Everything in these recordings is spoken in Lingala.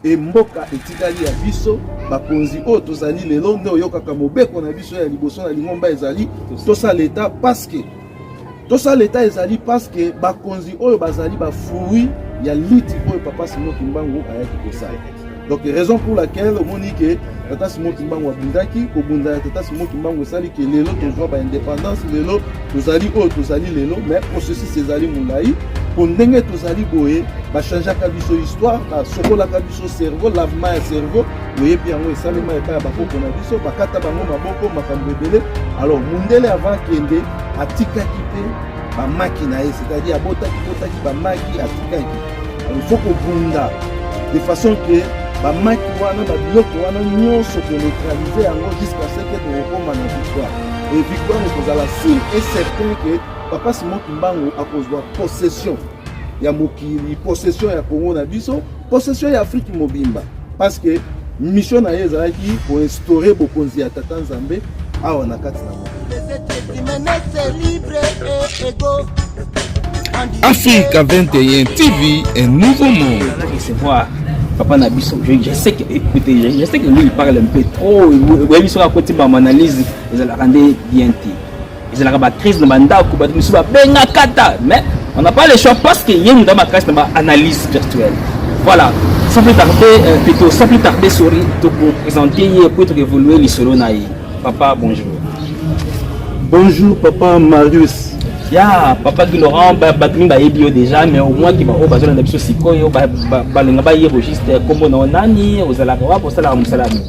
et mboka etikali ya biso bakonzi oyo tozali lelo nde oyokaka mobeko na biso ya liboso na lingomba ezali tosala leta parce que bakonzi oyo bazali bafruit ya liti oyo papa Simon Kimbangu ayaki kosala. Donc raison pour laquelle omoni ke tata Simon Kimbangu abundaki kobunda tata Simon Kimbangu esali ke lelo tozwa ba indépendance lelo tozali oyo tozali lelo mais processus ezali molai po ndenge tozali boye bachangeaka biso histoire basokolaka biso cerveau lavement ya cerveau oyebi yango esalema epai ya bakoko na biso bakata bango maboko makambo ebele. Alors mundele avant kende atikaki mpe bamaki na ye, c'est-à-dire abotaki bamaki atikaki. Il faut kobunda de façon que bamaki wana babiloko wana nyonso koneutralize yango jusqu'à ce que tokokoma na victoire. Et victoire ekozala sûr et certain que papa Simon Kimbangu akozwa possession ya mokili, possession ya Congo na biso, possession ya Afrique mobimba, parce que mission na ye ezalaki koinstaurer bokonzi ya tata Nzambe awa na kati na Africa 21 TV, un nouveau monde. Papa Nabiso, je sais que, écoutez, je sais que lui il parle un peu trop. Oui, sur la côté de mon analyse, ils la rendaient bien. Ils la rendent crise de mandat, mais on n'a pas le choix parce qu'il y a une crise de analyse virtuelle. Voilà, sans plus tarder, plutôt sans plus tarder, souris, pour présenter et pour évoluer les solos naïs. Papa, bonjour. Bonjour, papa Marius. Ya papa Guy Laurent batmi ba ebio déjà mais au moins qui va au bazona na biso sikoyo ba lenga ba yebo juste comme on nani ozala kwa pour ça la musalami.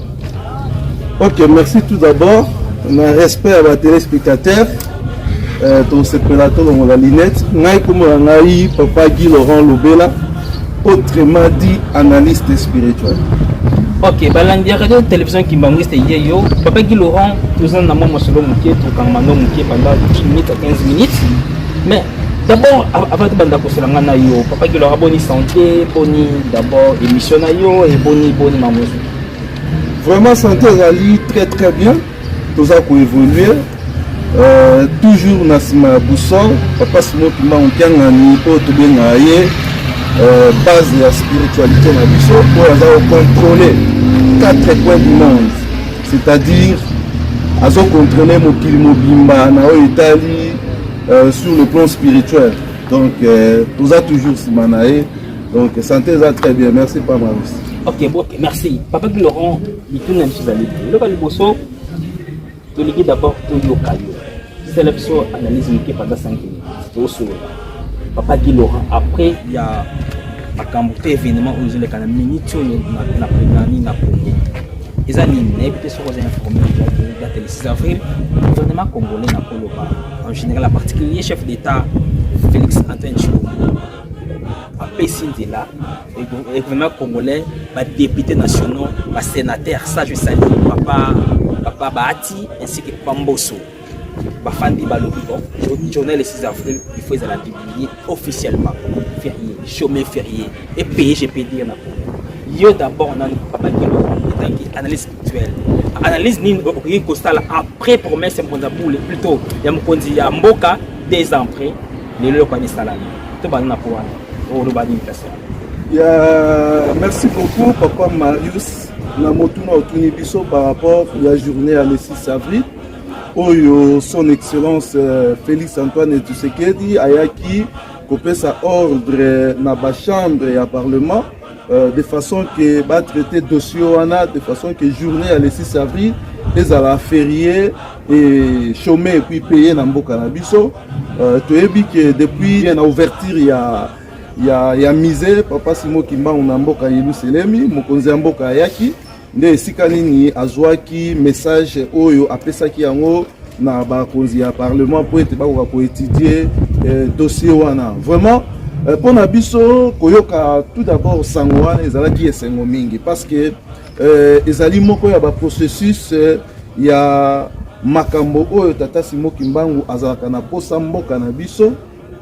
OK, merci tout d'abord. Un respect à la téléspectateur ton separateur dans la lunette. Ngai comme ngai papa Guy Laurent Lobela, autrement dit analyste spirituel. OK, balandia radio télévision qui m'angiste yo papa Guy Laurent tous en amont solo mukie to kamano mukie pendant 10 minutes à 15 minutes. Mais d'abord avant de banda ko selanga na yo papa Guy Laurent boni santé, boni d'abord émission na yo et boni mamozo. Vraiment santé rali très bien. Tous a ko évoluer toujours na sima boussole papa Simon Kimbangu kiangani po to benga ye base de la spiritualité na biso pour contrôler 4 coins du monde, c'est-à-dire azo contrôler mokili mobimba na o Italie sur le plan spirituel. Donc tout a toujours simanae, donc santé ça très bien. Merci pas Marius. OK, merci papa Guy Laurent il na biso zali le ka liboso to liki d'abord to yokayo c'est la biso analyse qui pendant 5 minutes to solo papa Guy Laurent après il y a akambote événement aux les kana minute na prénani na Congo ezali n'ébité sur les informés date le 6 avril le gouvernement congolais na Koloba en général en particulier chef d'état Félix Antoine Tshilombo a pécité là le gouvernement congolais ba députés nationaux ba sénateurs ça je salue papa Bahati ainsi que Pamboso Bafandi Balobi, journée le 6 avril, il faut la publier officiellement. Férié, chômé férié, et payé, j'ai payé. Yo d'abord, on a papa Guy Laurent, analyse spirituelle. Analyse ni costal après promesse Mbonzaboule, plutôt, il y a Mkondi, il y a Mboka, 2 ans après, les lois qu'on est salariés. Tout le monde merci beaucoup, papa Marius. Namotuna Otunibiso par rapport à la journée à le 6 avril. Oyo son excellence Félix Antoine Tshisekedi ayaki copé sa ordre na ba chambre et à parlement de façon que va traiter dossier wana de façon que journée à le 6 avril les à la férié et chômé et puis payé na mboka na biso to yebi que depuis na ouverture ya misé papa Simon Kimbangu na mboka Yerusalemi mokonzi ya mboka ayaki nde esika nini azwaki message oyo apesaki yango na bakonzi ya parlement po ete bakoka koétudier dossier wana vraiment pour na biso koyoka tout d'abord sango wana ezalaki esengo mingi parce que ezali moko ya baprocessus ya makambo oyo tata Simon Kimbangu azalaka na posa mboka na biso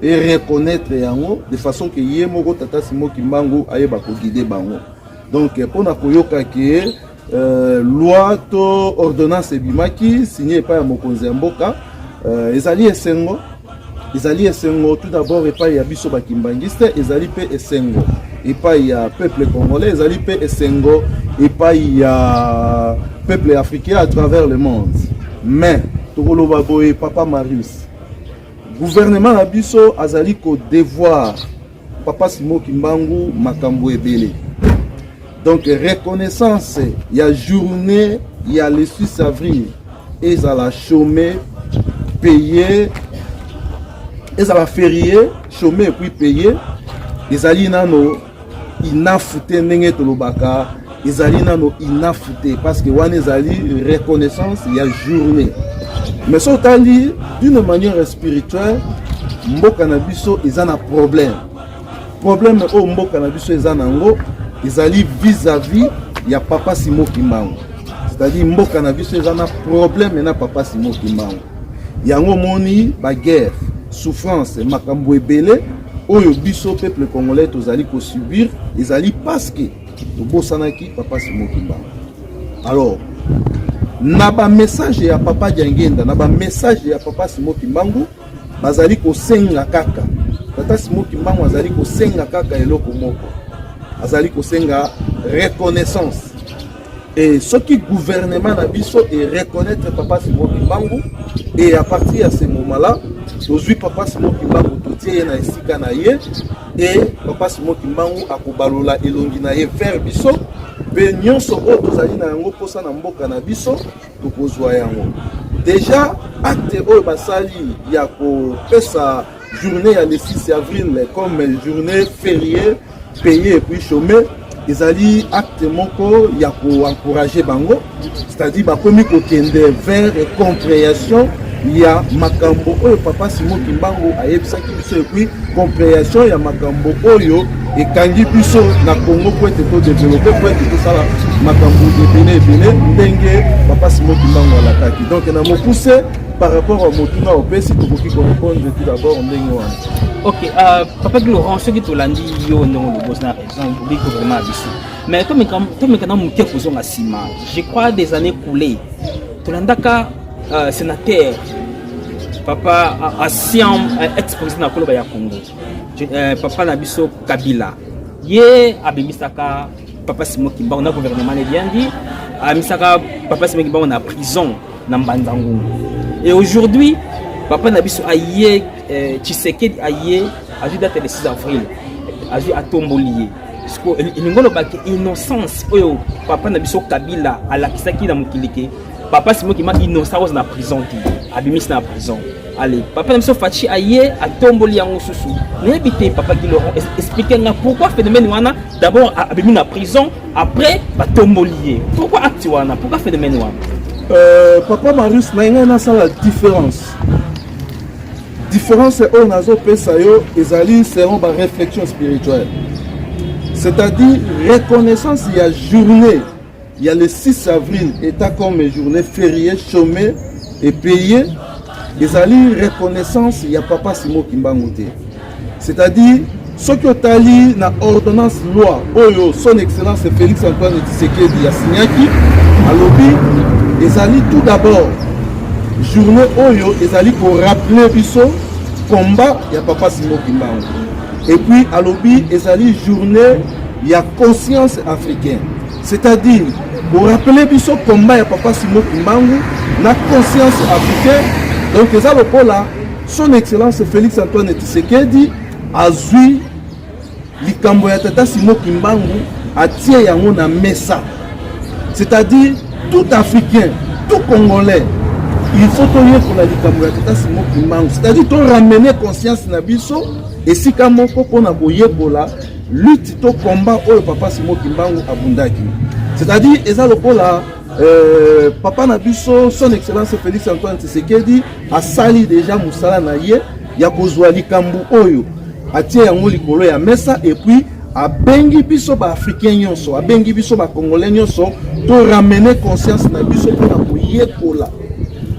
et reconnaître yango de façon que ye moko tata Simon Kimbangu ayeba ko guider bango. Donc pour na koyoka ke loi to ordonnance bimaki signé par mokonzi ya mboka ezali esengo tout d'abord epai ya biso bakimbangiste ezali pe esengo et pas il y a peuple congolais, ezali pe esengo et pas il y a peuple africain à travers le monde. Mais tokoloba boye Papa Marius, gouvernement na biso azali ko devoir Papa Simon Kimbangu makambo ebele. Donc reconnaissance, il y a journée, il y a le 6 avril, et ça la chômé, payé, et ça va férié, chômé et puis payé. Les alinano, inafouté nenge tolobaka, les alinano inafouté parce que wane zali reconnaissance, il y a journée. Mais ça tali d'une manière spirituelle, mboka na biso ils ont un problème. Problème au mboka na biso ils ont un ils allaient vis-à-vis, il y a Papa Simon Kimbangu. C'est-à-dire, mboka na biso, il y a un problème na Papa Simon Kimbangu. Il y a un moni, la guerre, souffrance, makambo ebele, oyo biso peuple congolais, ils allaient subir, ils allaient parce que, le bossanaki, Papa Simon Kimbangu. Alors, naba message ya Papa Diangenda, naba message ya Papa Simon Kimbangu, bazali ko senga kaka. Papa Simon Kimbangu azali ko senga kaka eloko moko. Azali kosenga reconnaissance et ce qui gouvernement nabiso et reconnaître Papa Simon Kimbangu et à partir de ce moment-là aujourd'hui Papa Simon Kimbangu totie na esika na ye et Papa Simon Kimbangu akobalola elongi na ye vers biso pe nyonso oyo tozali na yango posa na mboka na biso tokozwa yango déjà acte oyo basali ya kopesa journée ya le 6 avril comme journée fériée payé et puis chômé, ils allaient actement il y a pour encourager bango, c'est-à-dire bah comme il kende vers compréhension, il y a makambo oyo Papa Simon Kimbangu a yebisa ki et puis compréhension il y a makambo oyo et kangi biso na Congo pour être développé pour être tout ça makambo de ndenge Papa Simon Kimbangu a l'attaque. Donc on a mo poussé par rapport au motuna au pays pour qui répondre tout d'abord ndenge wana. Ok, Papa Laurent, ce qui te l'a dit, yo non, le boss n'a raison, vous dites vraiment ici. Mais toi, maintenant, je crois des années coulées. Tu l'as dit, sénateur, Papa, ancien ex-président de Congo, Papa Nabiso Kabila, Yé, Abimisaka, Papa Simon Kimbangu, on a gouvernement, on a bien dit, Abimisaka, Papa Simon Kimbangu, on a prison, dans Bandangu. Et aujourd'hui, Papa Nabiso Aïe, Tshisekedi Aïe, a vu date le 6 avril, a vu à Tombolier. Parce que il innocence, Papa Nabiso Kabila, à la Kisaki dans Mukilike, Papa Simon qui m'a innocent dans la prison, Abimis dans la prison. Allez, Papa Nabiso Fachi Aïe, à Tombolier en Soussou. N'habitez Papa Laurent, expliquez-nous pourquoi phénomène Wana, d'abord Abimis dans la prison, après Tombolier. Pourquoi Actiwana, pourquoi phénomène Wana? Papa Marius, il y a la différence. Différence est on a pesayo ezali seront par réflexion spirituelle. C'est-à-dire reconnaissance il y a journée, il y a le 6 avril état comme journée fériée, chômée et payée. Ezali reconnaissance il y a Papa Simon Kimbangu. C'est-à-dire ce que tali na ordonnance loi oyo son excellence Félix Antoine Tshisekedi a signaki à lobby ezali tout d'abord journée oyo ezali pour rappeler biso combat ya Papa Simon Kimbangu et puis à lobby ezali journée ya conscience africaine, c'est-à-dire pour rappeler biso combat ya Papa Simon Kimbangu na conscience africaine. Donc ezali lokola son excellence Félix Antoine Tshisekedi azui likambo ya Tata Simon Kimbangu atie yango na mesa, c'est-à-dire tout Africain, tout Congolais, il faut toyer pour la likambo ya Tata Simon Kimbangu, c'est-à-dire to ramener conscience na biso et si kamoko pona boye pola lutte to combat oyo Papa Simon Kimbangu abundaki, c'est-à-dire eza lokola Papa na biso son excellence Félix Antoine Tshisekedi a sali déjà musala na ye ya kozwa likambo oyo atie yango likolo ya mesa et puis abengi biso ba africain nyonso, abengi biso ba congolais nyonso to ramener conscience na biso pona koyekola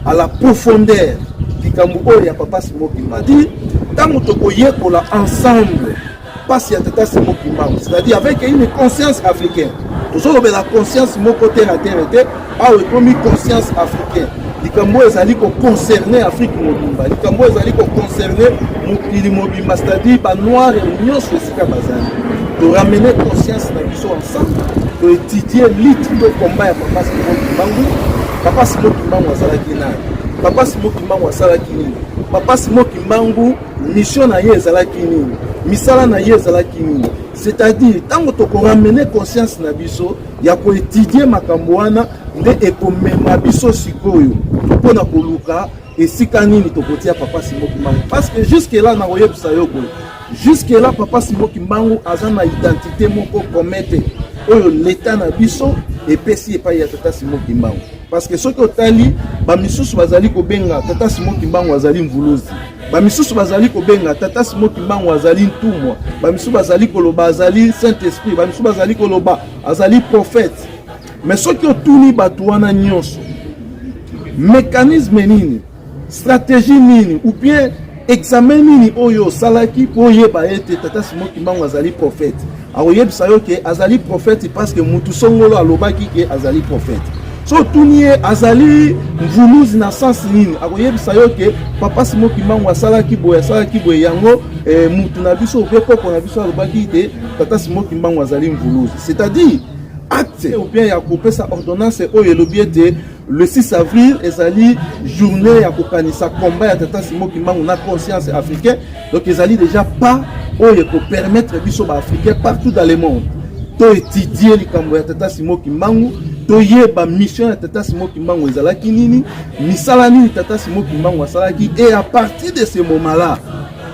à la profondeur likambo oyo ya Papa Simon Kimbangu. Tango to koyekola ensemble passe ya Tata Simon Kimbangu, c'est-à-dire avec une conscience africaine. Toujours la conscience moko terre à terre, a une conscience africaine. Likambo ezali ko concerner Afrique mobimba, likambo ezali ko concerner mokili mobimba, c'est-à-dire ba noir et nyonso esika bazali. de ramener conscience na biso ensemble, de étudier litre de combat ya Papa Simon Kimbangu. Papa Simon Kimbangu azalaki nani? Papa Simon Kimbangu asalaki nini? Papa Simon Kimbangu mission na ye ezalaki nini? Misala na ye ezalaki nini? C'est-à-dire tango to ramener conscience na biso ya ko étudier makambo wana nde ekomema biso sikoyo mpona koluka esika nini tokotia Papa Simon Kimbangu. Parce que jusque là na koyebisa yo boye, jusque là Papa Simon Kimbangu aza na identité moko komete oyo l'état na biso epesi epai ya Tata Simon Kimbangu. Parce que soki otali bamisusu bazali kobenga Tata Simon Kimbangu azali mvuluzi, bamisusu bazali kobenga Tata Simon Kimbangu azali ntumwa, bamisusu bazali koloba azali Saint-Esprit, bamisusu bazali koloba azali prophète. Mais soki otuni batu wana nyonso, mécanisme nini, stratégie nini, ou bien examen nini oyo salaki po yeba ete Tata Simon Kimbangu azali prophète? Akoyebisa yo ke azali prophète parce que mutu songolo alobaki ke azali prophète. So tunie azali mvuluzi na sens nini? Akoyebisa yo ke Papa Simon Kimbangu asalaki boye yango mutu na biso pe koko na biso alobaki te Tata Simon Kimbangu azali mvuluzi. C'est-à-dire acte ou bien ya kopesa ordonnance oyo elobiete le 6 avril ezali journée ya kokanisa combat ya Tata Simon Kimbangu na conscience africaine. Donc ezali déjà pas oyo ko permettre biso ba africain partout dans le monde to étudier likambo ya Tata Simon Kimbangu, to yeba mission ya Tata Simon Kimbangu ezalaki nini, misala nini Tata Simon Kimbangu asalaki, et à partir de ce moment-là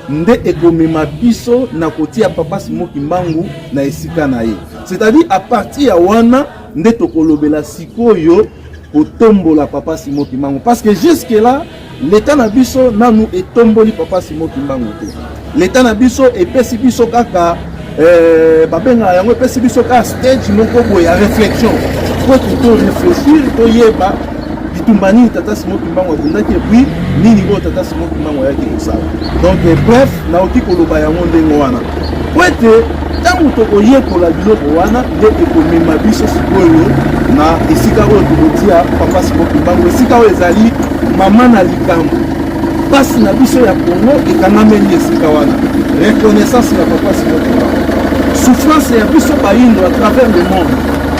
nde ekomema biso na kotia Papa Simon Kimbangu na esika na ye. C'est-à-dire à partir ya wana nde tokolobela sikoyo kotombola Papa Simon Kimbangu, parce que jusque là l'état na biso nanu etomboli Papa Simon Kimbangu te. L'état na biso epesi biso kaka babenga yango epesi biso kaka stage moko boye ya réflexion po to réfléchir to yeba bitumba nini Tata Simon Kimbangu akundaki puis nini oyo Tata Simon Kimbangu ayaki kosala. Donc bref naoki koloba yango ndenge wana po ete ntango tokoyekola biloko wana nde ekomema biso sikoyo na esika oyo tokotia Papa Simon Kimbangu, esika oyo ezali mama na likambo pasi na biso ya Congo ekangameli esika wana, reconnaissance ya Papa Simon Kimbangu, souffrance ya biso bayindo à travers le monde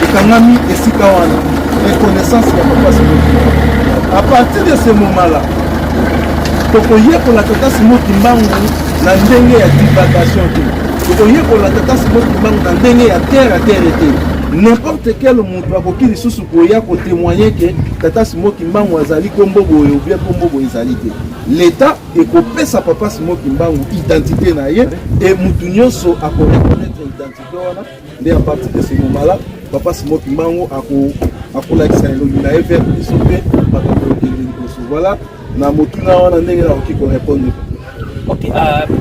ekangami esika wana, reconnaissance ya Papa Simon Kimbangu. À partir de ce moment-là tokoyekola Tata Simon Kimbangu na ndenge ya divagation te, tokoyekola Tata Simon Kimbangu na ndenge ya terre à terre te. N'importe quel monde akoki lisusu koya ko témoigner que Tata Simon Kimbangu azali kombo boye ou bien kombo boye ezali te. L'état ekopesa Papa Simon Kimbangu identité na ye et mutu nyonso akoreconnaître identité wana. Nde à partir de ce moment-là Papa Simon Kimbangu akolakisa elongi na ye vers biso mpe makambo ekende liboso. Voilà na motuna wana ndenge nakoki korépondre. Ok,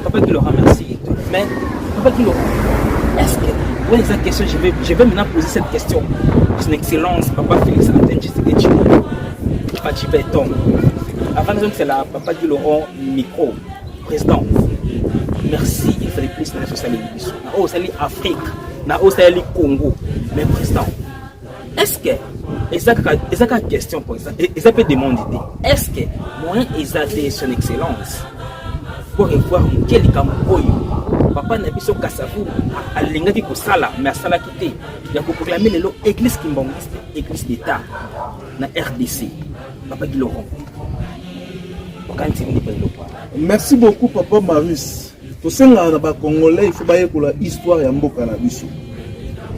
Papa Guy Laurent, merci. Mais Papa Guy Laurent, est-ce que oui, cette question, je vais maintenant poser cette question. Son Excellence, Papa Félix Antoine Tshisekedi Tshilombo, avant de faire la Papa Guy Laurent micro, président, merci, il fallait plus dans la société. Na Australie, Afrique, na Australie, Congo, mais président, est-ce que, et ça une question pour ça, et ça peut demander, est-ce que moyen exalter son Excellence pour revoir quel campo Papa na biso Kasavu alingaki kosala mais asala kité ya ko proclamer lelo église kimbangiste, église d'État na RDC. Papa Guy Laurent. Merci beaucoup Papa Marius. To senga na ba Congolais il faut baye ko la histoire ya mboka na biso.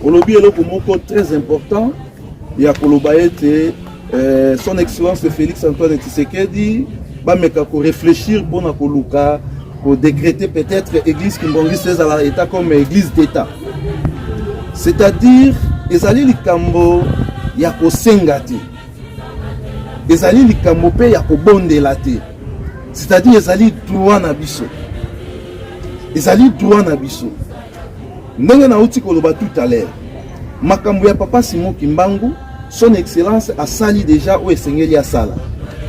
Olobi eloko moko très important ya koloba ete son excellence Félix Antoine Tshisekedi ba meka ko réfléchir pour na koluka pour décréter peut-être l'église kimbangiste à l'État comme église d'État. C'est-à-dire, ezali likambo ya kosenga te. Ezali likambo pe ya kobondela te. C'est-à-dire, ezali droit na biso. Ezali droit na biso. Ndenge na uti koloba tout à l'heure. Makambo ya Papa Simon Kimbangu, son excellence a sali déjà ou esengeli ya sala.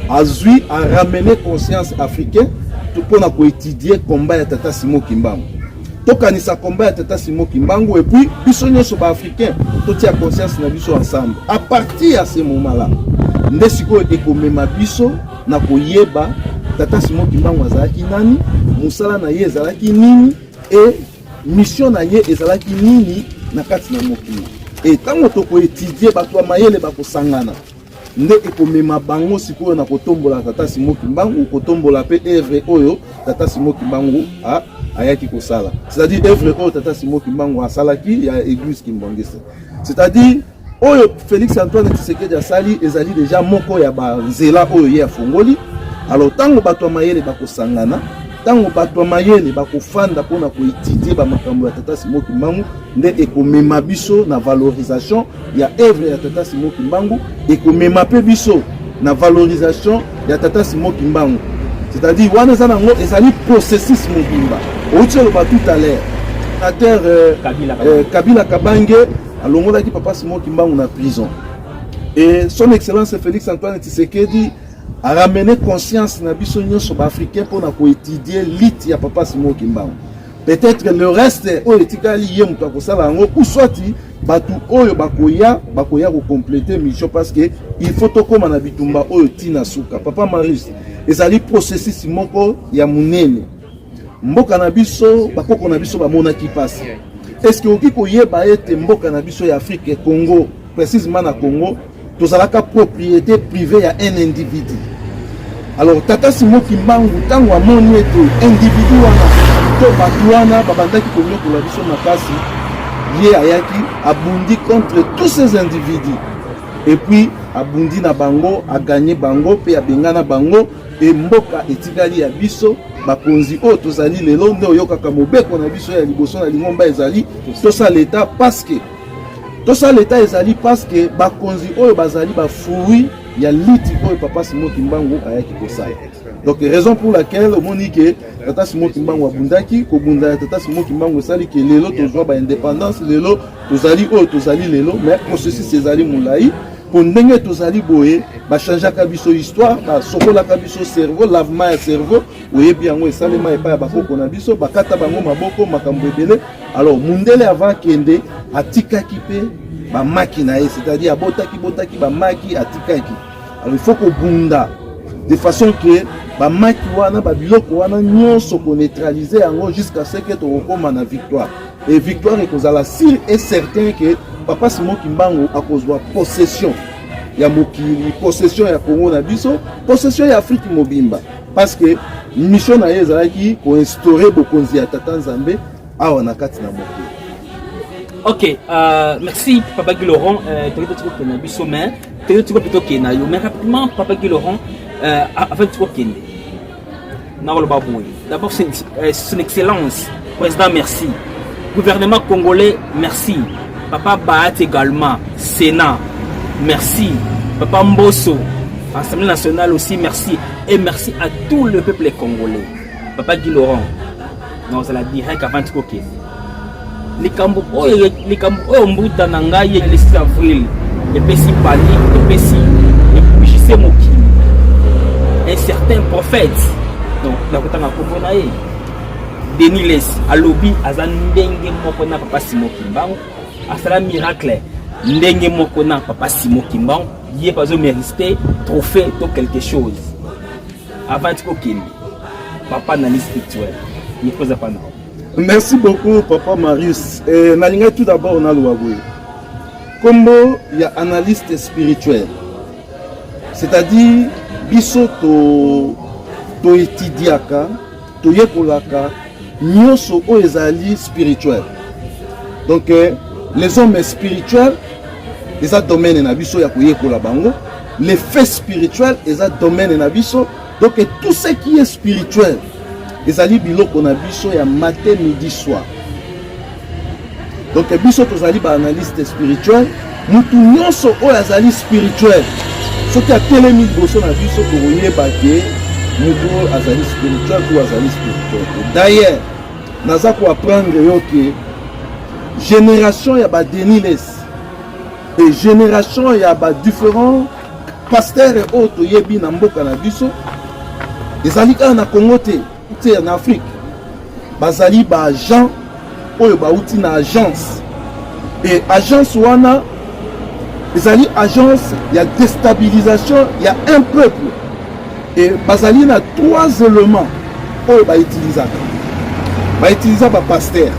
Azui a ramené conscience africaine pour étudier le combat de Tata Simon Kimbangu. Tokanisa combat de Tata Simon Kimbangu et puis biso nyonso ba africain to tia conscience na biso ensemble. À partir de ce moment-là, ndesiko ekomema biso na koyeba Tata Simon Kimbangu azalaki nani, musala na ye azalaki nini et mission na ye ezalaki nini na kati na mokili. Et tant que étudier bato ya mayele bakosangana nde ekomema bango sikoyo na kotombola Tata Simon Kimbangu, kotombola pe œuvre oyo Tata Simon Kimbangu ayaki kosala. C'est-à-dire œuvre oyo Tata Simon Kimbangu asalaki ya église Kimbangisa. C'est-à-dire oyo Félix Antoine Tshisekedi asali ezali déjà moko ya banzela oyo ye afongoli. Alors tango bato ya mayele bakosangana, tango bato ya mayele bakofanda mpona koétudier bamakambo ya Tata Simon Kimbangu nde ekomema biso na valorisation ya œuvre ya Tata Simon Kimbangu, ekomema pe biso na valorisation ya Tata Simon Kimbangu. C'est-à-dire wana za nango ezali processus mobimba outi oloba tout à l'heure Kabila Kabange alongolaki Papa Simon Kimbangu na prison, et son excellence Félix Antoine Tshisekedi a ramené conscience na biso nyonso ba africain pour na koétudier lit ya Papa Simon Kimbangu. Peut-être le reste oyo etikali ye mutu akosala yango ou soit batu oyo bakoya ko compléter mission, parce que il faut tokoma na bitumba oyo tina suka. Papa Marius ezali processus moko ya munene mboka na biso bakoko na biso bamonaki pasi. Est-ce que oki koyeba ete mboka na biso ya Afrique Congo, précisément na Congo, tozalaka propriété privée ya un individu. Alors Tata Simon Kimbangu tango amoni ete individu wana to batu wana babandaki konyokola biso makasi, ye ayaki abundi contre tous ces individus, et puis abundi na bango, a gagné bango pe abengana bango, et mboka etikali ya biso bakonzi oyo tozali lelo nde oyokaka mobeko na biso ya liboso na lingomba ezali tosala l'État, parce que bakonzi oyo bazali bafui ya liti oyo Papa Simon Kimbangu ayaki kosala. Donc raison pour laquelle omoni ke Tata Simon Kimbangu abundaki kobunda ya Tata Simon Kimbangu esali ke lelo tozwa ba indépendance, lelo tozali oyo tozali lelo, mais processus ezali mulai pour ndenge tozali boye ba changeaka biso histoire, ba sokolaka biso cerveau, lavement ya cerveau oyebi yango esalema epa ya bakoko na biso bakata bango maboko makambo ebele. Alors mundele avant kende atikaki pe ba maki na ye, c'est-à-dire botaki ba maki atikaki. Alors il faut ko bunda de façon que ba maki wana ba biloko wana nyonso ko neutraliser yango jusqu'à ce que tokoma na victoire. Et victoire ekozala sûr et certain que Papa Simon Kimbangu akozwa possession ya mokili, possession ya Congo na biso, possession ya Afrique mobimba, parce que mission na ye ezalaki ko instaurer bokonzi ya Tata Nzambe awa na kati na mokili. Ok, merci Papa Guy Laurent. Tu as dit biso mais tu as plutôt que na yo, mais rapidement Papa Guy Laurent avant tu vois Kende. D'abord son excellence président, merci. Gouvernement congolais, merci. Papa Baat également, Sénat, merci. Papa Mbosso, Assemblée nationale aussi, merci. Et merci à tout le peuple congolais. Papa Guy Laurent, non, c'est la direct avant de coquer. Les Cambo Mbuta Nangaye le 6 avril, les Pessi Pali, les Pessi, les Bouchissé Moki, un certain prophète, donc la Kotanga Kobonae, Denis Les, à lobby, à Zandenge Mokona, Papa Simon Kimbangu, à Salam Miracle, Ndenge Mokona, Papa Simon Kimbangu, il n'y a pas de mérité, trophée, ou quelque chose. Avant de coquer, Papa Nani spirituel, il faut pas. Merci beaucoup Papa Marius. Nalinga tout d'abord on a le waboué. Combo il y a analyste spirituel. C'est-à-dire biso to étudiaka, to yekolaka, nyoso o ezali spirituel. Donc les hommes spirituels, ils ont domaine na biso ya koyekola bango. Les faits spirituels, ils ont domaine na biso. Donc tout ce qui est spirituel, ezali biloko na biso ya matin midi soir. Donc biso tozali ba analyste spirituel, mutu nyonso oyo azali spirituel. Soki atelemi liboso na biso tokoyeba ke mutu azali spirituel ou azali spirituel. D'ailleurs, naza ko apprendre yo ke génération ya ba Denis Les et génération ya ba différents pasteurs oyo toyebi na mboka na biso ezali kaka na Congo te. En Afrique, bazali ba agent oyo bauti na agence, et agence wana ezali agence ya déstabilisation ya un peuple, et bazali na trois éléments oyo ba utiliser ba pasteur,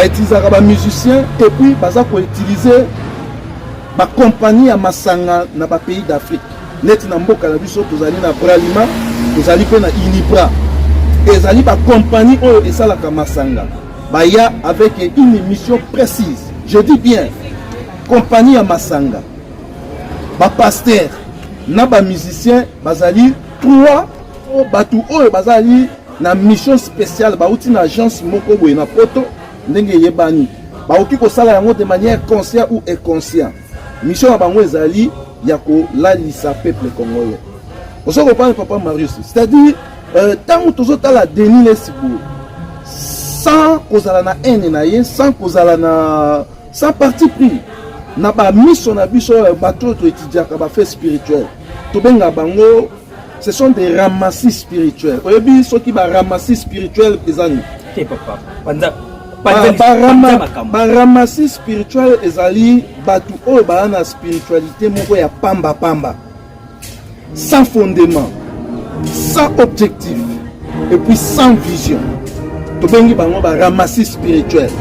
utiliser les musiciens et puis utiliser la compagnie à Masanga dans les pays d'Afrique. Net na mboka na biso tozali na Bralima, tozali pe na Inipra. Et zali ba compagnie oyo esalaka Masanga. Baya avec une mission précise. Je dis bien compagnie à Masanga. Ba pasteur na ba musicien bazali 3 batu oyo bazali na mission spéciale ba uti na agence moko boye na poto ndenge yebani. Ba oki ko sala yango de manière consciente ou inconsciente. Mission na bango ezali yako lalisa peuple congolais. Vous comprenez papa Marius, c'est-à-dire tant que tout la Denis Lesibou sans kozala na haine na ye, sans kozala na sans parti pris na ba mission na biso bato to étudiaka ba fait spirituel. To benga bango ce sont des ramassis spirituels. Oyebi soki ba ramassis spirituel ezani. Te papa. Panza Baramasi spirituel ezali batu oyo bana spiritualité moko ya pamba pamba, sans fondement, sans objectif et puis sans vision. To bengi bango baramasi spirituel.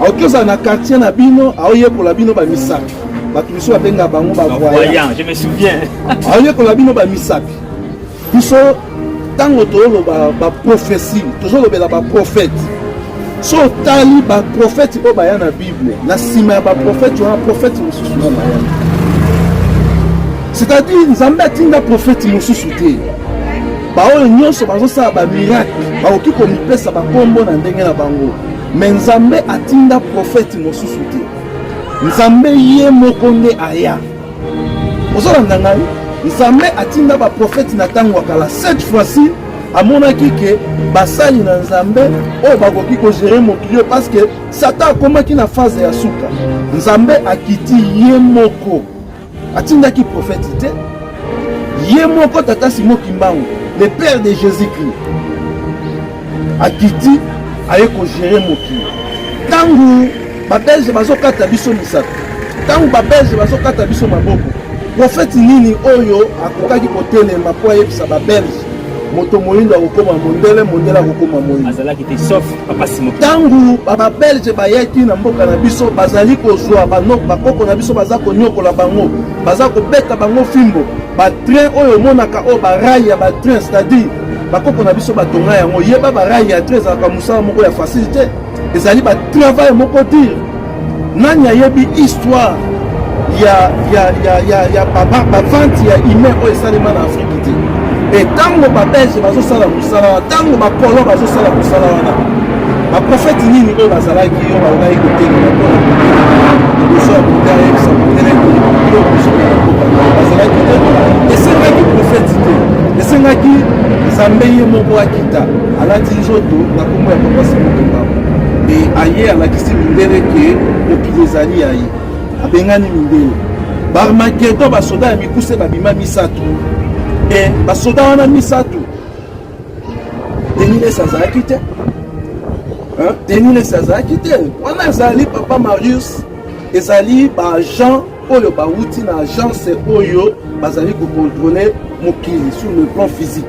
Aokoza na quartier na bino aoye ko la bino ba misaka. Batu biso benga bango ba voyant, je me souviens. Aoye ko la bino ba misaka. Biso tango to lo ba prophétie, toujours lo ba prophète. So tali ba prophète o ba ya na Bible na sima ba prophète o prophète mususu na ba ya. C'est-à-dire nzambe tinda prophète mususu te. Ba o nyonso bazo sa ba miracle ba oki ko mipesa ba kombo na ndenge na bango. Mais nzambe atinda prophète mususu te. Nzambe ye moko nde aya. Ozola ndangai nzambe atinda ba prophète na tango akala cette fois-ci amonaki ke basali na nzambe oyo bakoki ko gérer mokili parce que Satan akomaki na phase ya suka. Nzambe akiti ye moko atindaki prophète te, ye moko tata Simon Kimbangu, le père de Jésus-Christ, akiti aye ko gérer mokili. Tangu babelge bazokata biso misato, tangu babelge bazokata biso maboko, prophète nini oyo akokaki kotelema po ayebisa babelge moto moyindo akokoma mondele, mondele akokoma moyindo. Azalaki te sauf papa Simon. Tangu baba belge bayaki na mboka na biso bazali kozwa bakoko na biso baza konyokola bango, baza kobeta bango fimbo, ba train oyo monaka o ba rail ya ba train, c'est-à-dire bakoko na biso batonga yango yeba ba rail ya train za musala moko ya facilité, ezali ba travail moko dire. Nani ayebi histoire ya ba vente ya ime o esalema na Afrique te. Et tango babelge bazosala musala, tango bakolo bazosala musala wana, baprofete nini oyo bazalaki oyo baokai kotelema mpona liboso ya kotala yebisa kotelema oyo bazalaki te, esengaki profete te, esengaki nzambe ye moko akita alati nzoto na kombo ya papa Simon Kimbangu e aye alakisi mindele ke mokili ezali ya ye, abengani mindele barmagedo basoda ya mikuse babima misato. Et basoda wana misato Denis azalaki te, Denis azalaki te, wana ezali papa Marius ezali ba agent oyo bauti na agence oyo bazali ko contrôler mokili sur le plan physique.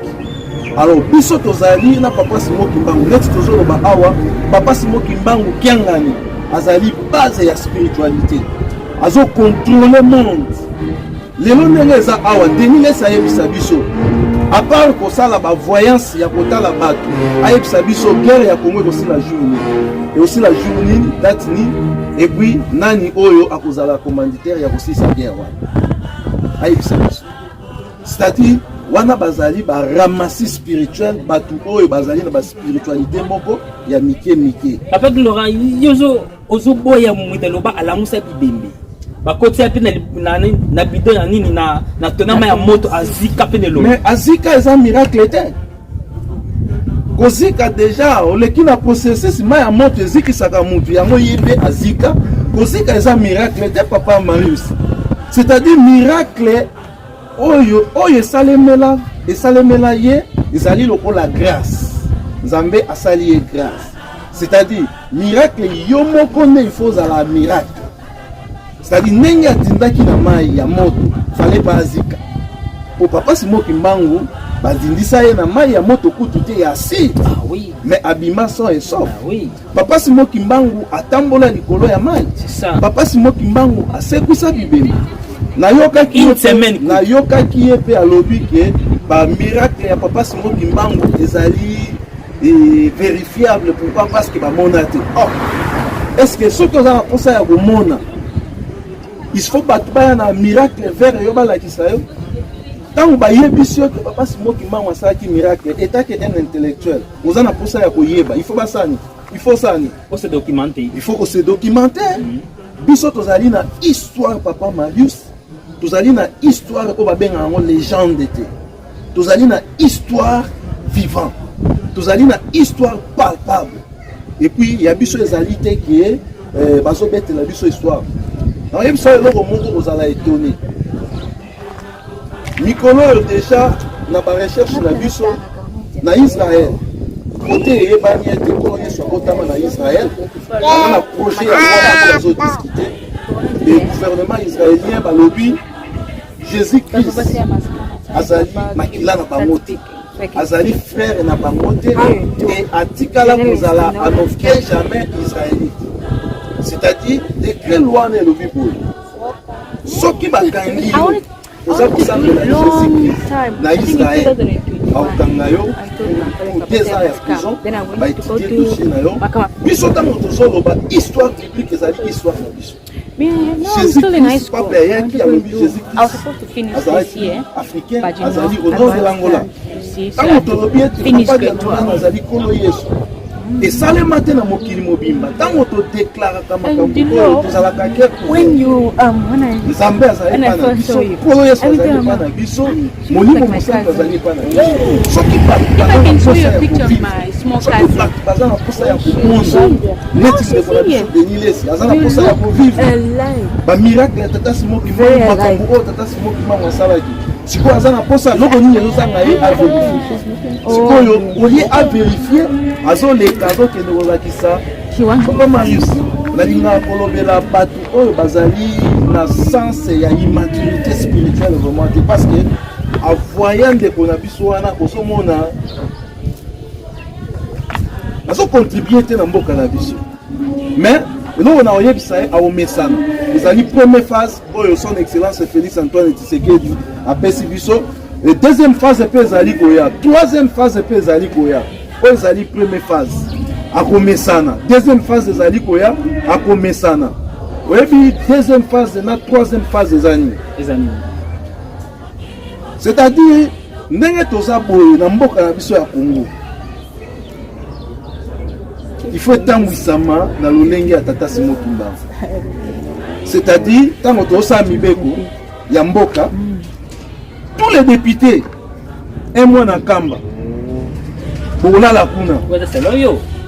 Alors biso tozali na papa Simon Kimbangu neti tozoloba awa papa Simon Kimbangu kiangani azali base ya spiritualité, azo contrôler monde. Lelo ndenge eza awa Denis ayebisa biso à part kosala ba voyance ya kotala bato, ayebisa biso guerre ya Congo aussi la journée et aussi la journée date ni et puis nani oyo akozala commanditaire ya kosisa guerre wana ayebisa biso, c'est-à-dire wana bazali ba ramassis spirituel batu oyo bazali na ba spiritualité moko ya mike mike. Avec Laurent yozo ozo boya mwitelo ba alamusa bibembe bakoti ya pene na bidon ya nini na tonama ya moto azika pene lo. Mais azika eza miracle te. Kozika déjà oleki na processus ma ya moto ezikisaka mutu yango yebe azika. Kozika eza miracle te papa Marius. C'est-à-dire miracle oyo esalemela ye ezali lokola grâce. Nzambe asali ye grâce. C'est-à-dire miracle yo moko ne il faut la miracle. C'est-à-dire ndenge atindaki na mai ya moto fallait pas azika. Po papa Simon Kimbangu bazindisa ye na mai ya moto kutu te ya si. oui. Mais abima sans et sauf. Oui. Papa Simon Kimbangu atambola likolo ya mai. C'est ça. Papa Simon Kimbangu asekwisa bibema. Nayoka ki Une semaine. Nayoka ki pe alobi ke ba miracle ya Papa Simon Kimbangu ezali vérifiable. Pourquoi? Parce que ba monate. Oh. Est-ce que ce que vous avez pensé à mona? Il faut battre un miracle vers yoba la kisayo. Tant que vous avez sûr que Papa Simon Kimbangu a ça qui miracle, état que un intellectuel, vous en avez pensé à koyeba. Il faut pas ça. Il faut ça. Il faut se documenter. Il faut que se documenter. Biso tozali na histoire Papa Marius. Tozali na histoire au babenga en légende. Tozali na histoire vivante. Tozali na histoire palpable. Et puis il y a biso ezali te qui est baso bête la biso histoire. Non, il y a le mot aux ala étonné. Mikolo déjà na ba recherche na biso na Israël. Côté ebani ete ko yeso kotama na Israël. On a projet à discuter. Le gouvernement israélien ba lobby Jésus-Christ azali makila na bamote. Azali frère na bamote et atikala kozala anofie jamais israélite. C'est-à-dire de quelle loi ne le vivons. Ce qui m'a gagné, vous avez ça na Israël. Au Kangayo, pour 2 ans de prison, va étudier le dossier na yo. Biso tango tozolo ba histoire biblique ezali histoire na biso. Jésus-Christ papa yaki ya lobi Jésus-Christ africain azali au nord de l'Angola. Tango tolobi ete papa ya mwana azali kolo Yesu. Et ça le matin na mokili mobimba tango to déclare kama kambo tozala ka keku when you when I Nzambe azali pana biso kolo Yesu azali pana biso molimo mosaka azali pana biso soki if I can show you a picture of my small cousin baza na posa ya kumonza neti se kola biso denilesi azala posa ya kovivre ba miracle ya tata Simon Kimbangu makambo tata Simon Kimbangu asalaki sikoyo aza na posa loko nini ezosanga ye avérifier sikoyo olie avérifier azoleka azokende kolakisa Papa Marius nalingaka kolobela bato oyo bazali na sens ya immaturité spirituelle vraiment te parce que avoya ndeko na biso wana kozomona azocontribue te na mboka na biso mais eloko na oyebisa ye aomesana ezali première phase oyo son excellence Félix Antoine Tshisekedi apesi biso et deuxième phase mpe ezali koya troisième phase mpe ezali koya oyo ezali première phase akomesana deuxième phase ezali koya akomesana oyebi deuxième phase na troisième phase ezali c'est-à-dire ndenge toza boye na mboka na biso ya Congo il faut etambwisama na lolenge ya tata Simon Kimbangu c'est-à-dire tango tosala mibeko ya mboka tous les députés un mois na kamba bolala kuna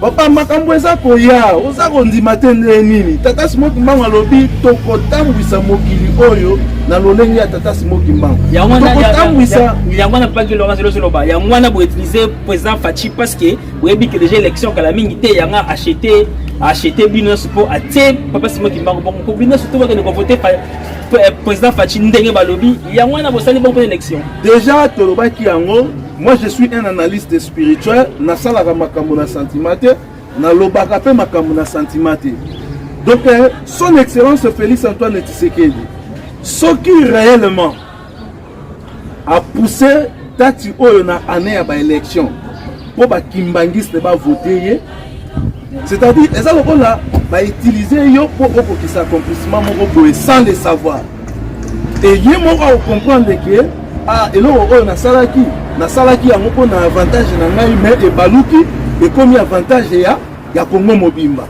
papa makambo eza koya oza kondima te nde nini tata Simon Kimbangu alobi tokotambwisa mokili oyo na lolenge ya tata Simon Kimbangu tokotambwisa yango na paki Laurent Zelo Soloba yango wana bo utiliser président Fachi parce que oyebi que déjà élection kala mingi te yanga acheter binos pour até Papa Simon Kimbangu bon ko binos tout va que voter président Fachi ndenge balobi yango wana bo sali bon pour élection déjà tolobaki yango. Moi je suis un analyste spirituel na salaka makambo na sentiment na lobaka pe makambo na sentiment. Donc son excellence Félix Antoine Tshisekedi ce qui réellement a poussé tati oyo na année ya ba élection pour ba kimbangiste ba voter c'est-à-dire eza lokola ba utiliser yo pour okokisa accomplissement moko boye sans le savoir et ye moko comprendre que ah eloko oyo nasalaki yango mpo na avantage na ngai mais ebaluki ekomi avantage ya Congo mobimba.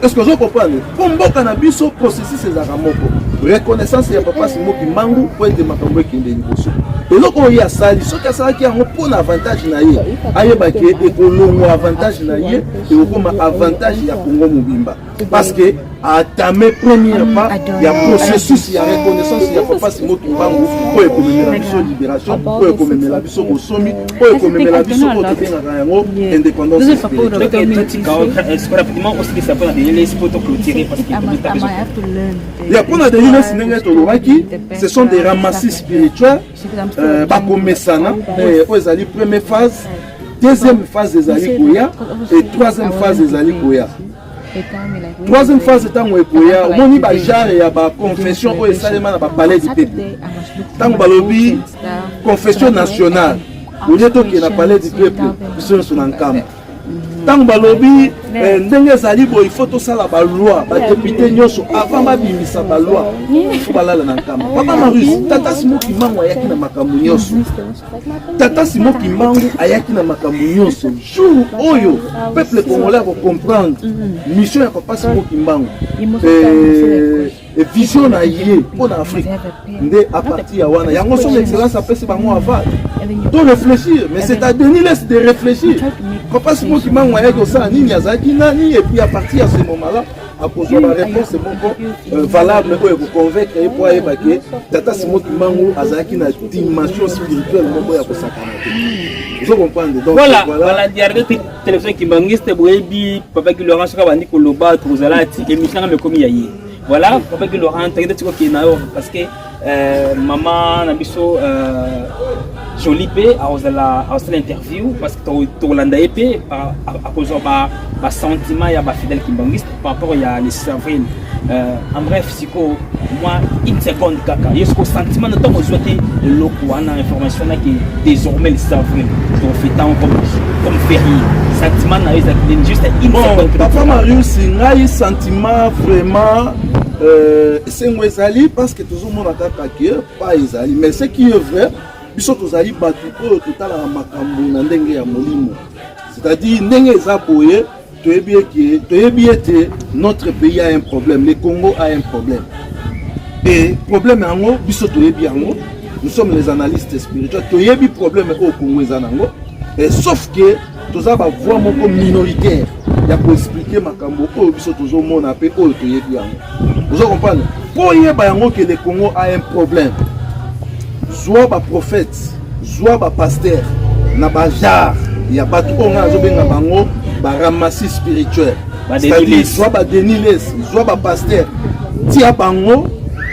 Est-ce que vous comprenez? Pour mboka na biso processus ezaka moko reconnaissance ya Papa Simon Kimbangu po ete makambo ekende liboso eloko oyo asali soki asalaki yango mpo na avantage na ye ayebaki ekolongwa avantage na ye ekokoma avantage ya Congo mobimba parce que atamé première pas ya processus ya reconnaissance ya Papa Simon Kimbangu po ekomemela biso libération po ekomemela biso bosomi po ekomemela biso po tobengaka yango indépendance spirituelle. Rapidement aussi ça peut les spots clôturés parce que il y a pour ce sont des ramassis spirituels bakomesana oyo ezali première phase deuxième phase des Alikoya et troisième phase des Alikoya. Troisième phase est en Ekoya, on y a genre et a confession au Salema na palais du peuple. Tant balobi confession nationale. On est au qui na palais du peuple, sur son encamp. Tant balobi ndenge zali bo il faut tout ça la loi, ba député nyoso avant ba bimisa ba loi. Faut balala na encamp. Papa Marius, tata simo ki mango ayaki na makambo nyoso. Tata simo ki mango ayaki na makambo nyoso. Jour oyo peuple congolais va comprendre mission ya papa simo ki mango. Et vision na yé pour Afrique. Ndé à partir ya wana. Yango son excellence après c'est bango aval. De réfléchir, mais c'est à Denis laisse de réfléchir. Papa simo ki mango ayaki ça nini azaki nani et puis à partir de ce moment-là à cause de la réponse valable pour convaincre et pour évacuer tata simo ki mango azaki na dimension spirituelle moko ya kosakana. Vous comprenez donc voilà diarde télévision qui mangiste boyebi papa ki Laurent soka bandi koloba tozalati émission me komi yayi. Voilà papa ki Laurent tengete tiko ki na yo parce que maman na biso Jolipe a osé l'interview parce que Tolanda épée à cause de sentiment il y a ba fidèle kimbangiste par rapport il y a les cerveaux en bref psycho moi une seconde kaka il y a ce sentiment de temps où souhaiter le loco en information là qui désormais les cerveaux donc fait tant comme férié sentiment na juste une seconde. Papa Marius il a un sentiment vraiment c'est moi Zali parce que tout le monde a attaqué pas Zali mais ce qui est vrai biso tozali batu oyo totala makambo na ndenge ya molimo c'est-à-dire ndenge eza boye toyebi ete notre pays a un problème, le Congo a un problème et problème yango biso toyebi yango nous sommes les analystes spirituels toyebi problème au Congo eza nango et sauf que toza ba voix moko minoritaire ya ko expliquer makambo oyo biso tozomona pe oyo toyebi yango vous comprenez pour yeba yango que le Congo a un problème. Soit ba prophète, soit ba pasteur, na ba jar, ya ba tout on a zobenga bango ba ramassis spirituel. C'est-à-dire soit ba deniles, soit ba pasteur. Tia bango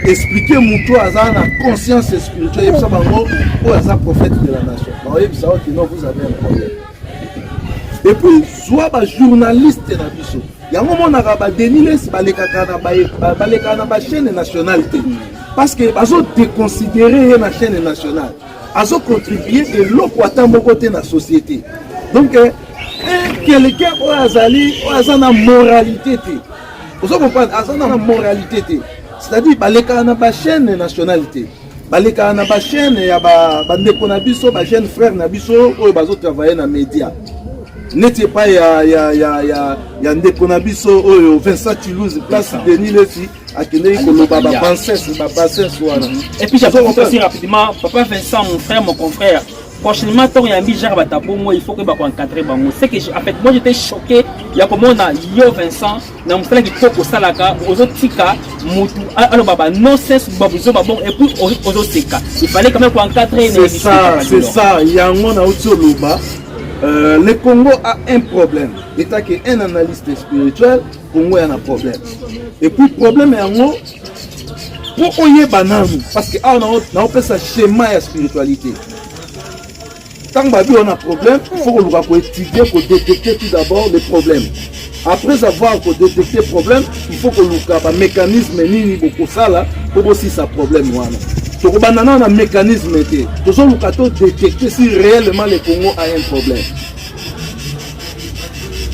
expliquer muto azana conscience spirituelle et ça bango o asa prophète de la nation. Ba oyebi ça que non vous avez un problème. Et puis soit ba journaliste na biso. Yango mona ba deniles ba lekaka na ba chaîne nationale. Parce que azo déconsidérer la chaîne nationale, azo contribuer de l'autre côté de la société. Donc quelqu'un qui a une moralité, vous comprenez, a une moralité, c'est-à-dire baleka na ba chaîne nationalité, baleka na ba chaîne ya ba ndeko na biso, ba jeune frère na biso oyo bazo travailler na média. N'était pas ya ndeko na biso oyo Vincent Toulouse place Denis Lefi à Kenya koloba ba princesse wana. Et puis j'apprends aussi rapidement papa Vincent mon frère mon confrère prochainement ton yambi genre batabo moi il faut que ba encadrer bango c'est que en fait moi j'étais choqué ya comment on a yo Vincent na mfala ki poko salaka ozotika mutu alors baba nonsense babuzo babon et puis ozoseka il fallait quand même pour encadrer. C'est ça yango na utoloba. Le Congo a un problème. État qui est un analyste spirituel, le Congo a un problème. Et puis le problème est en haut, pour oyer banane, parce que on a fait un schéma de spiritualité. Tant qu'on a un problème, il faut qu'on étudie, qu'on détecte tout d'abord les problèmes. Après avoir détecté le problème, il faut qu'on ait un mécanisme pour aussi ça problème. Donc, on a un mécanisme qui détecter si réellement le Congo a un problème.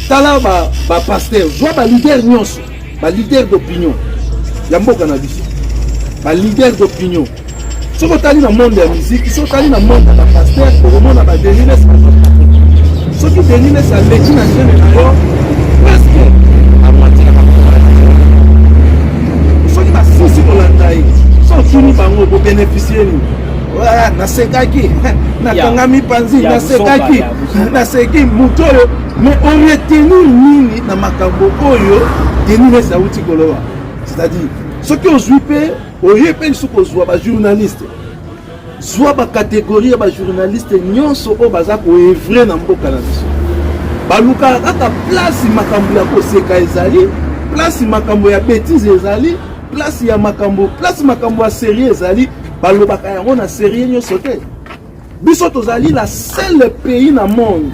Tala ba pasteur, soit ba leader nyonso, ba leader d'opinion. Yambo cannabis. Ba leader d'opinion. Si vous allez dans le monde de la musique, si vous allez dans le monde de la pasteur, pour le monde de la dénilesse, ceux qui dénilesse à l'église nationale, presque à moitié de la population. Ceux qui va souci pour l'entaille. Fini bango pour bénéficier voilà na sekaki na kangami panzi na sekaki mutoyo mais on retenu nini na makambo oyo denile sauti koloba c'est-à-dire ce que ozuipe oyepe soko zwa ba journaliste zwa ba catégorie ba journaliste nyonso o baza ko evrer na mboka na biso baluka ata place makambo ya koseka ezali place makambo ya bêtise ezali place ya makambo ya série ezali balobaka yango na série nyonso te biso tozali la seul pays na monde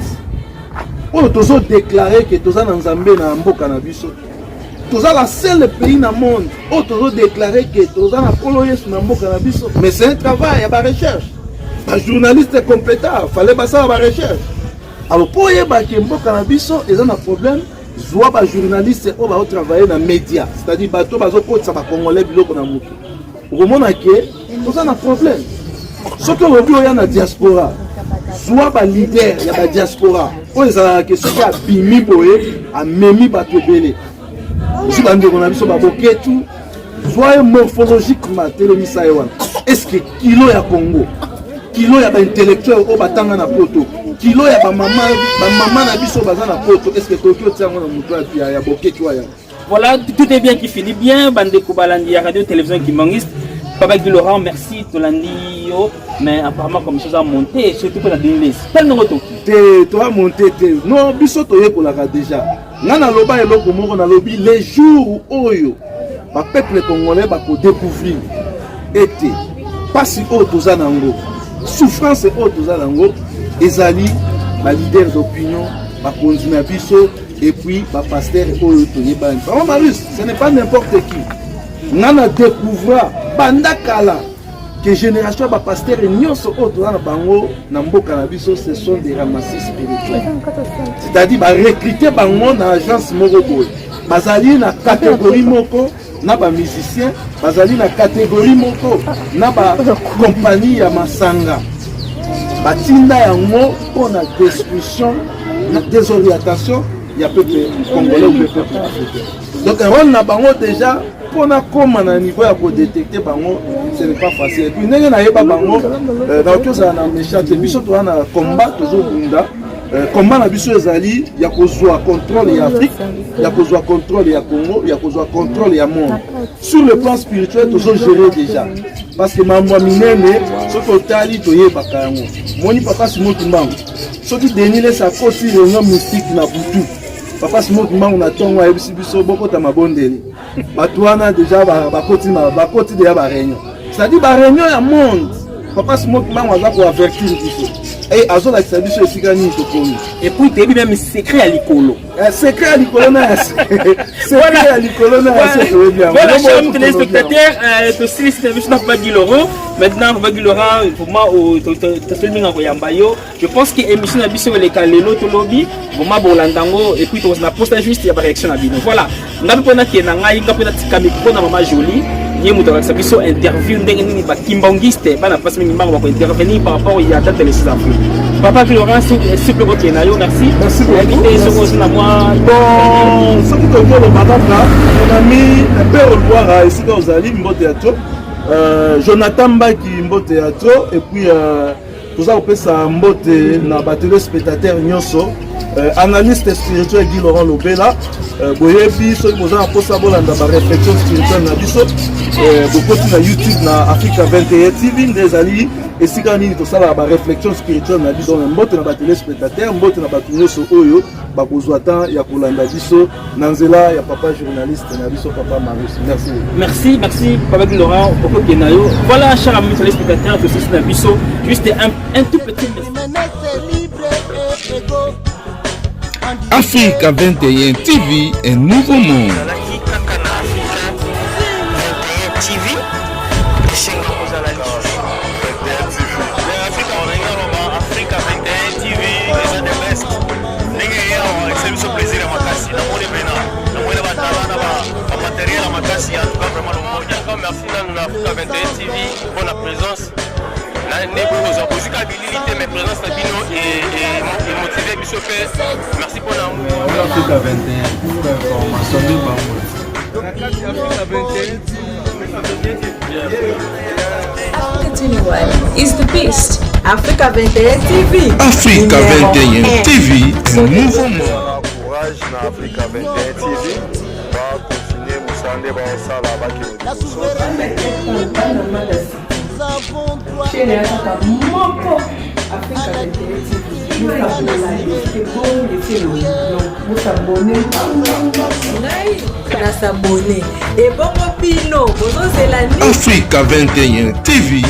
oyo tozo déclarer que toza na nzambe na mboka na biso toza la seul pays na monde oyo tozo déclarer que toza na kolo yesu na mboka na biso. Mais c'est un travail ya ba recherche, ba journaliste compétent fallait basala ba recherche. Alors po yeba ke mboka na biso eza na problème, zwa ba journaliste oyo ba travailler na média, c'est-à-dire bato bazo kotisa ba congolais biloko na mutu. Okomona ke toza na problème. Soki olobi oya na diaspora zwa ba leader ya ba diaspora oyo ezalaka ke soki abimi boye amemi bato ebele osi bandeko na biso baboketu zwa ye morphologiquement telemisa ye wana. Est-ce que kilo ya Congo, kilo ya baintellectuel oyo batanga na poto, kilo ya bamama na biso baza na poto, est-ce que toki otia yango na moto ya boketu aya? Voilà, tout est bien qui finit bien. Bandeko Balandi, radio télévision qui mangiste. Papa Guy Laurent, merci, Tolandi, mais apparemment comme chose a monté, surtout pour la délai. Tellement de tu as monté, non, biso toye pour la déjà. Nana loba et loko moko na lobi les jours où oyo, le peuple congolais va découvrir été pas si haut aux anango, souffrance haute aux anango, ezali, les leaders d'opinion, va continuer à biso et puis va pasteur oyo toye ban. Vraiment Marius, ce n'est pas n'importe qui. Nana découvrir bandakala que génération ba pasteur nyonso oto na bango na mboka na biso ce sont des ramassés spirituels, c'est-à-dire ba recruter bango na agence moko boy bazali na catégorie moko na ba musicien bazali na catégorie moko na ba compagnie ya masanga batinda yango pona destruction na désorientation ya peuple congolais ou peuple africain. Donc on a bango déjà pour comment à niveau à détecter bango, ce n'est pas facile. Et puis n'est pas bango dans tout ça na méchant biso to na combat toujours bunda combat na biso ezali ya kozwa contrôle ya Afrique, ya kozwa contrôle ya Congo, ya kozwa contrôle ya monde. Sur le plan spirituel toujours gérer déjà parce que mambo minene soko tali toyeba kango moni papa Simon Kimbangu soki denile sa kosi réunion mystique na butu. Papa Simon Kimbangu na tongo ayebisi biso bokota mabondeli bato wana déjà bakoti deya ba réunion, c'est-à-dire ba réunion ya monde. Papa Simon Kimbangu aza ko avertir biso et azolakisa biso esika nini tokomi. Et puis tebi même secret à likolo, secret à likolo na secret à likolo na voilà chers téléspectateurs, to sili service na Papa Guy Laurent. Maintenant Papa Guy Laurent pour moi je pense que émission na biso le kalelo to lobby vraiment bolandango et puis to na poster juste ya réaction na bino. Voilà ndapi pona ki na ngai ngapona tikami pona Mama Jolie ni muto akasa biso interview ndenge nini ba kimbangiste bana passe mingi bango ba intervenir par rapport ya date les Afrique. Papa Guy Laurent s'il vous plaît na yo, merci pour inviter ce na moi. Bon ce qui te dit le madame là on a mis un peu au revoir ici dans Zali Mbote Théâtre, Jonathan Mbaki Mbote Théâtre et puis tout ça on peut ça Mbote na ba téléspectateurs nyonso. Analyste spirituel Guy Laurent Lobela boyebi so boza posa bolanda ba réflexion spirituelle na biso bokoti na YouTube na Africa 21 TV ndezali esika nini tosala ba réflexion spirituelle na biso mbote na ba téléspectateurs mbote na ba nyonso oyo ba kozwa temps ya kolanda biso na nzela ya papa journaliste na biso papa Marius. Merci Papa Guy Laurent pour que nayo. Voilà chers amis téléspectateurs de ce na biso juste un tout petit Africa 21 TV, un nouveau monde. Merci à Africa 21 TV pour la présence. Mais présence et motivé merci pour l'amour. Africa 21 pour information de Africa 21 is the best. Africa 21 TV. Africa 21 TV, un nouveau monde. Courage dans Africa 21 TV. Va continuer Moussandé Baosala Africa 21 TV.